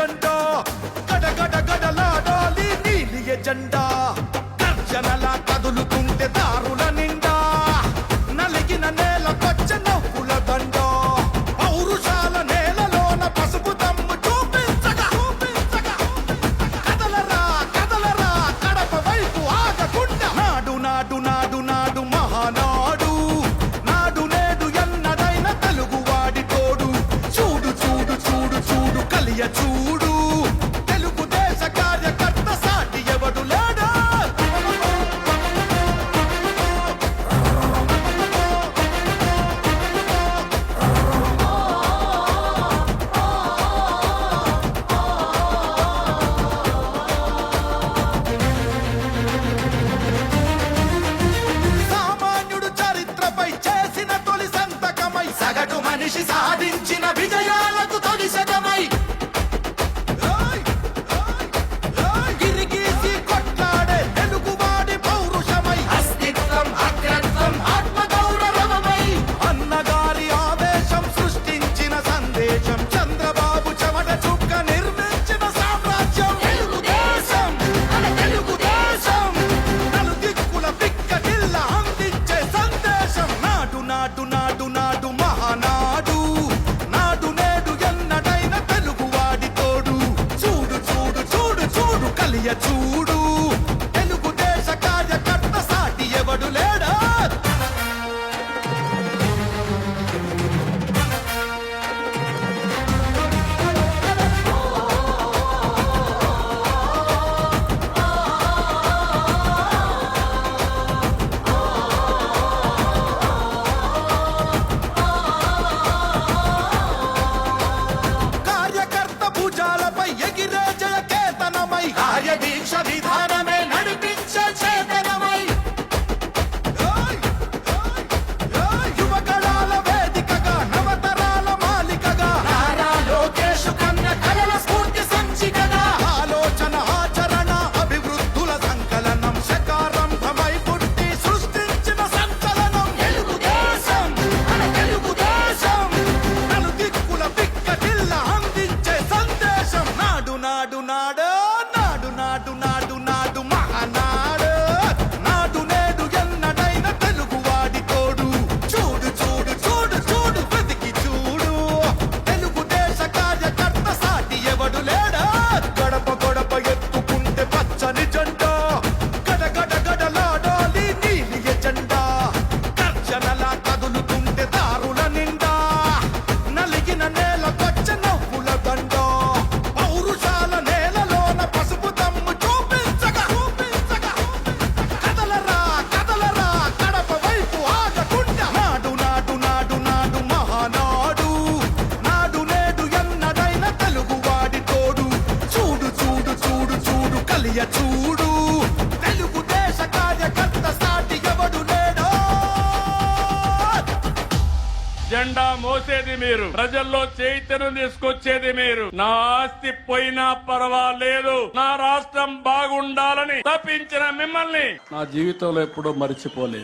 జెండా గడగడ గడలాడాలి నీలి ఎజెండా గర్జనలా కదులుతుంటే దారుల నిండా నలిగిన నేల పచ్చ నవ్వుల దండ పౌరుషాల నేలలోన పసుపు దమ్ము చూపించగా కదలరా కదలరా కడప వైపు ఆగకుండా నాడు నాడు నాడు నాడు మహానాడు నాడు నేడు ఎన్నడైన తెలుగువాడి తోడు చూడు చూడు చూడు చూడు కలియ చూడు తెలుగుదేశ కార్యకర్త సాటి ఎవడు లేడా సామాన్యుడు చరిత్రపై చేసిన తొలి సంతకమై సగటు మనిషి సాధించిన విజయాలకు తొలి శతమై గిరిగీసి కొట్లాడే తెలుగువాడి పౌరుషమై అస్తిత్వం అగ్రత్వం ఆత్మగౌరవమై అన్నగారి ఆవేశం సృష్టించిన సందేశం చంద్రబాబు చెమట చుక్క నిర్మించిన సామ్రాజ్యం తెలుగుదేశం మన తెలుగుదేశం నలుదిక్కుల పిక్కటిల్ల అందించే సందేశం నాడు నాడు నాడు నాడు మహానాడు నాడు నేడు ఎన్నడైన తెలుగువాడి తోడు చూడు చూడు చూడు చూడు కలియ చూడు తెలుగుదేశ కార్యకర్త సాటి ఎవడు లేడా కార్యకర్త భుజాలపై ఎగిరే జయ కేతనమై కార్యదీక్ష విధానమే నడిపించే చేతనమై యువగళాల వేదికగా నవతరాల మాలికగా నారా లోకేష్ కన్న కలల స్ఫూర్తి సంచికగా ఆలోచన ఆచరణ అభివృద్ధుల సంకలనం శకారంభమై పుట్టి సృష్టించిన సంచలనం తెలుగుదేశం మన తెలుగుదేశం నలుదిక్కుల పిక్కటిల్ల అందించే సందేశం నాడు నాడు నాడు నాడు నాడు నాడు నాడు మహానాడు నాడు నేడు ఎన్నడైన తెలుగువాడి తోడు చూడు చూడు చూడు చూడు వెతికి చూడు తెలుగుదేశ కార్యకర్త సాటి ఎవడు లేడా గడప గడప ఎత్తుకుంటే పచ్చని జెండా గడగడ గడలాడాలి నీలి ఎజెండా గర్జనలా కదులుతుంటే దారుల నిండా నలిగిన నేల పచ్చ నవ్వుల దండ పౌరుషాల నేలలోన పసుపు దమ్ము చూపించగా కదలరా కదలరా కడప వైపు ఆగకుండా నాడు నాడు నాడు నాడు మహానాడు నాడు నేడు ఎన్నడైన తెలుగువాడి తోడు చూడు చూడు చూడు చూడు కలియ చూడు తెలుగుదేశ కార్యకర్త సాటి ఎవడు లేడా జెండా మోసేది మీరు, ప్రజల్లో చైతన్యం తీసుకొచ్చేది మీరు. నా ఆస్తి పోయినా పర్వాలేదు, నా రాష్ట్రం బాగుండాలని తప్పించిన మిమ్మల్ని నా జీవితంలో ఎప్పుడూ మర్చిపోలేదు.